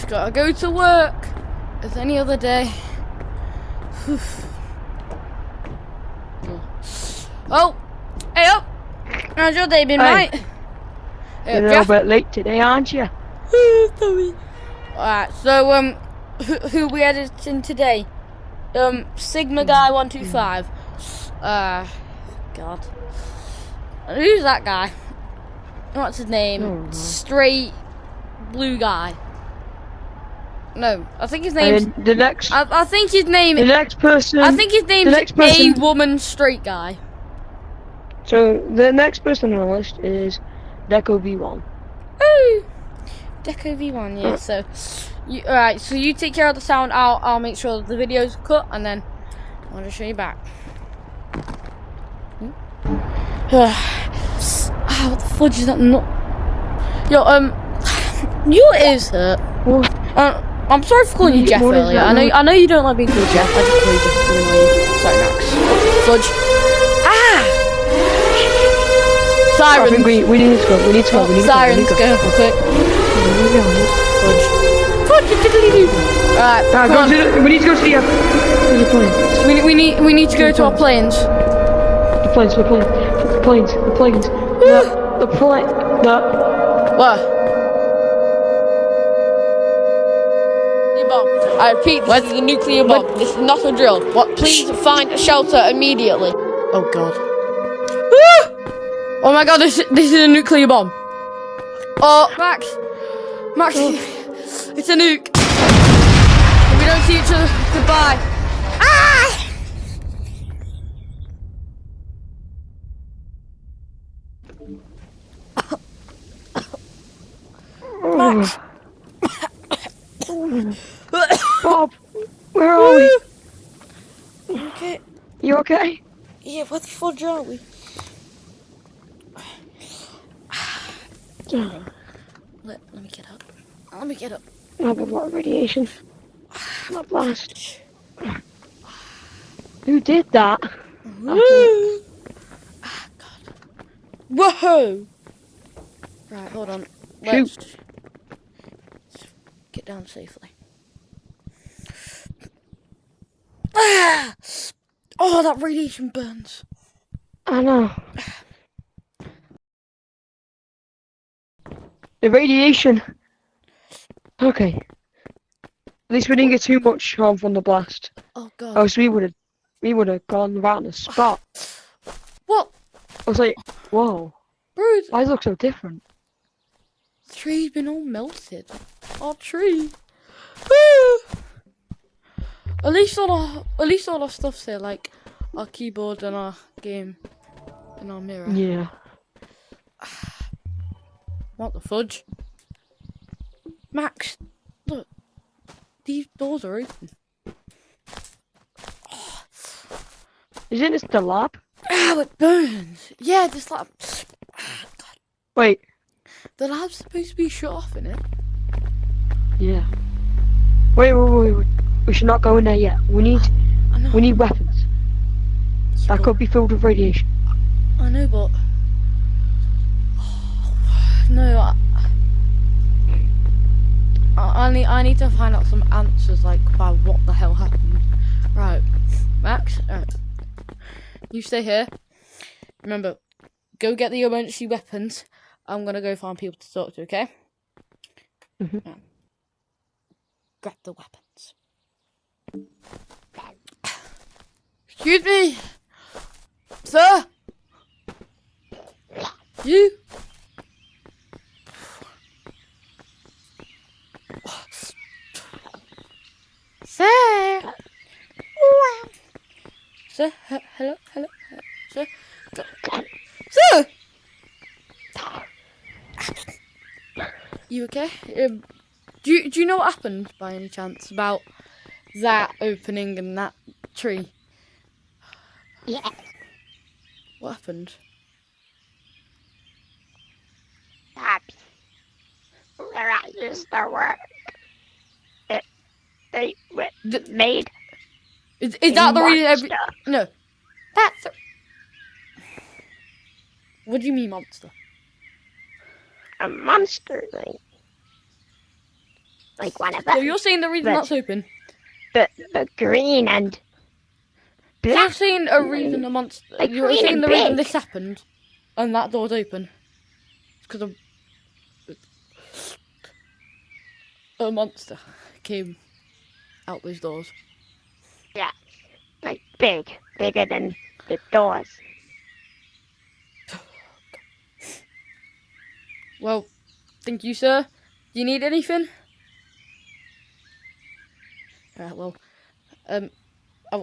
gotta go to work as any other day. Oh, hey up! How's your day been, mate? You're a little bit late today, aren't you? Sorry. Alright, so who we editing today? Sigma Guy 125. God. Who's that guy? What's his name? Straight blue guy. No, I think his name's the next. I think his name. The next person. I think his name's a woman straight guy. So the next person on the list is Deco V1. Ooh, Deco V1. Yeah. So, alright. So you take care of the sound. I'll make sure the video's cut, and then I'll just show you back. What the fudge is that? Not. Yo, your ears hurt. I'm sorry for calling you Jeff earlier. I know you don't like being called Jeff. I just call you Jeff to annoy you. Sorry, Max. Fudge. Sirens. I think we need to go. Sirens, go quick. Fudge. Fudge, alright, come on. We need to go to the planes. We need to go to our planes. The planes. The plane. What? I repeat, this is a nuclear bomb. This is not a drill. What? Please find a shelter immediately. Oh God. Oh my God, this is a nuclear bomb. Oh, Max, it's a nuke. We don't see each other. Goodbye. Max. Bob, where are we? Okay. You okay? Yeah, where the fudge are we? Let me get up. Let me get up. I have a lot of radiation. Not blast. Who did that? God. Whoa! Right, hold on. Let's get down safely. Oh, that radiation burns. I know. The radiation. Okay. At least we didn't get too much harm from the blast. Oh God. Else we would have gone right on the spot. What? I was like, whoa. Bro, Why does it look so different? the tree's been all melted. Our tree. At least all our stuff's here, like our keyboard and our game and our mirror. Yeah. What the fudge? Max, look. These doors are open. Isn't this the lab? Ow, it burns. Yeah, this lab. God. Wait. The lab's supposed to be shut off, innit? Yeah. Wait. We should not go in there yet. We need weapons. That could be filled with radiation. I know, but no, I need to find out some answers, like about what the hell happened. Right, Max. Alright. You stay here. Remember, go get the emergency weapons. I'm gonna go find people to talk to. Okay? Mm-hmm. Grab the weapons. Excuse me, sir. You. Sir. Sir. Hello. Sir. Sir. You okay? Do you know what happened by any chance about that opening and that tree? Yeah. What happened? Happy. Where I used to work. They made. Is that the reason? No. That's. What do you mean, monster? A monster thing. like one of So them. you're saying the reason But- that's open? But green and So you're black. saying a reason the monster. Like You're green saying and the reason big. this happened, and that door's open. Because a monster came out those doors. Yeah. Like bigger than the doors. Well, thank you, sir. Do you need anything? Alright, well,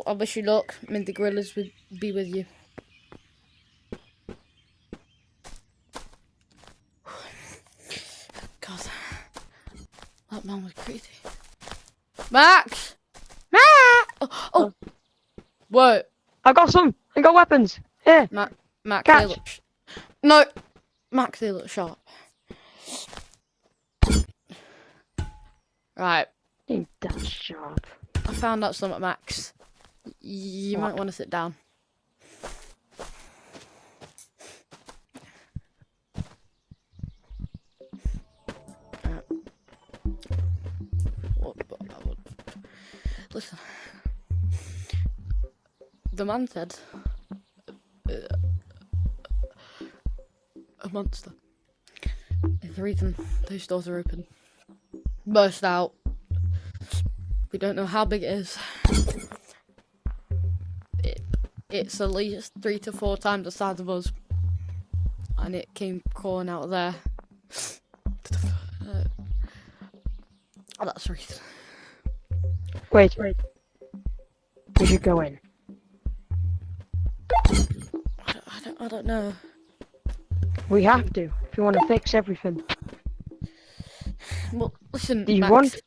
I wish you luck. I mean, the gorillas would be with you. God, that man was crazy. Max! Max! Oh! What? I got some. I got weapons. Here. Max, they Catch. look... No! Max, they look sharp. Right, Ain't that sharp. I found out something, Max. You What? might want to sit down. Listen. The man said a monster is the reason those doors are open. Burst out. We don't know how big it is. It's at least 3 to 4 times the size of us. And it came crawling out of there. That's the reason. Wait. We should go in. I don't know. We have to. If you want to fix everything. Well, listen, Do you Max. want?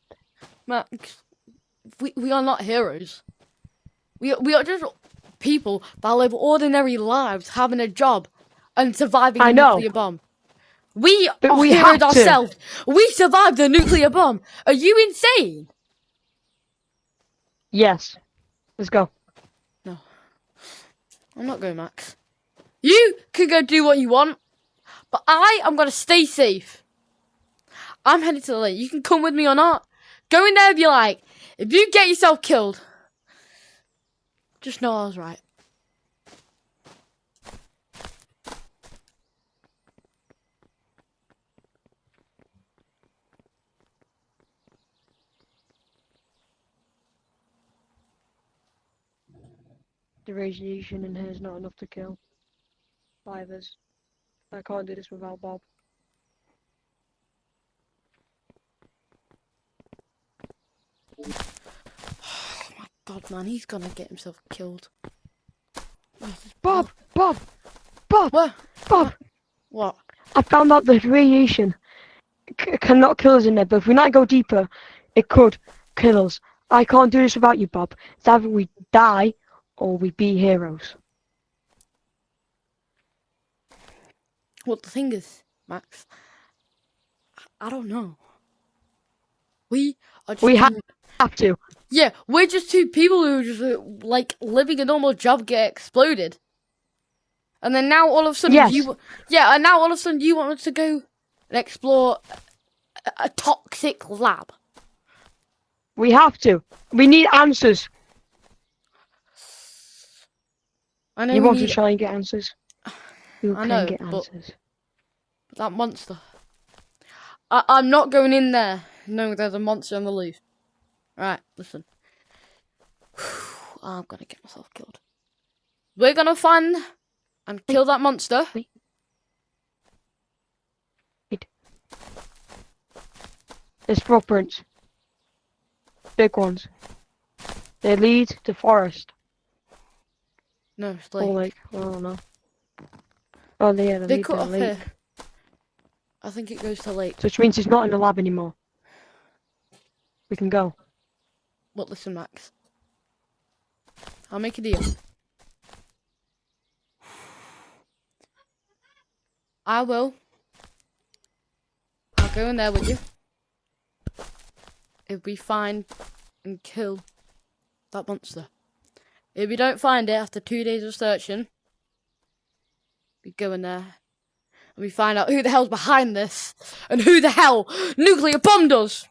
Max, we are not heroes. We are just people that live ordinary lives, having a job, and surviving I a know. nuclear bomb. We But are we heroes have to. ourselves. We survived the nuclear bomb. Are you insane? Yes. Let's go. No. I'm not going, Max. You can go do what you want, but I am going to stay safe. I'm headed to the lake. You can come with me or not. Go in there if you like. If you get yourself killed, just know I was right. The radiation in here is not enough to kill 5 of us. I can't do this without Bob. Oh my god, man, he's gonna get himself killed. Bob! What? Bob! What? I found out that radiation cannot kill us in there, but if we not go deeper, it could kill us. I can't do this without you, Bob. It's either we die or we be heroes. Well, the thing is, Max, I don't know. We are just We have two- to. Yeah, we're just two people who are just like living a normal job get exploded. And then now all of a sudden Yes. and now all of a sudden you want us to go and explore a toxic lab. We have to. We need answers. I know You we want need to try and get answers? You I can know, get but- answers. that monster. I'm not going in there knowing there's a monster on the loose. Right, listen. I'm gonna get myself killed. We're gonna find and kill that monster. Wait. There's footprints. Big ones. They lead to forest. No, it's Or like lake. I don't know. Oh, yeah, they they lead cut to a off lake. here. I think it goes to lake. So which means he's not in the lab anymore. We can go. But listen, Max. I'll make a deal. I'll go in there with you. If we find and kill that monster. If we don't find it after 2 days of searching, we go in there and we find out who the hell's behind this and who the hell nuclear bombed us.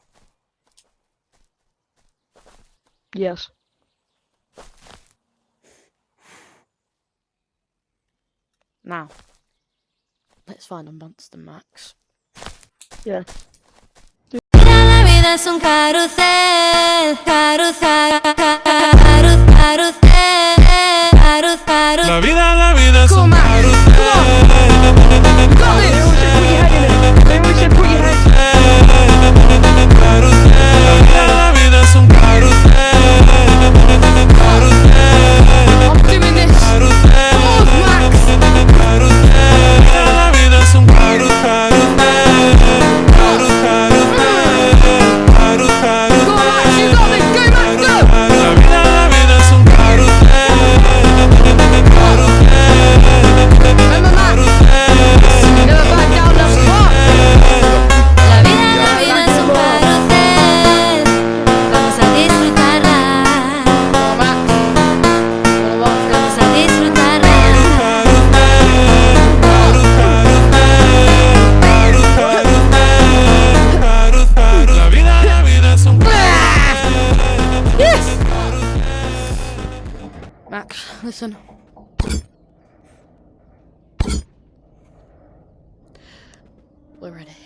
Yes. Now, let's find a monster, Max. Yeah. La vida es un carrusel, carrusel, carrusel, carrusel, carrusel. La vida es un carrusel. They always say put your head in it. They always say put your head. La vida es un carrusel. I'm doing this. Oh, Max. La vida es un carrusel. Go, Max, you got this. Go, Max, go. La vida es un carrusel. Remember, Max. Never back down the spot. La vida es un carrusel. Vamos a disfrutarla. Oh, Max. Vamos a disfrutarla. La vida es un Yes. Max, listen. We're ready.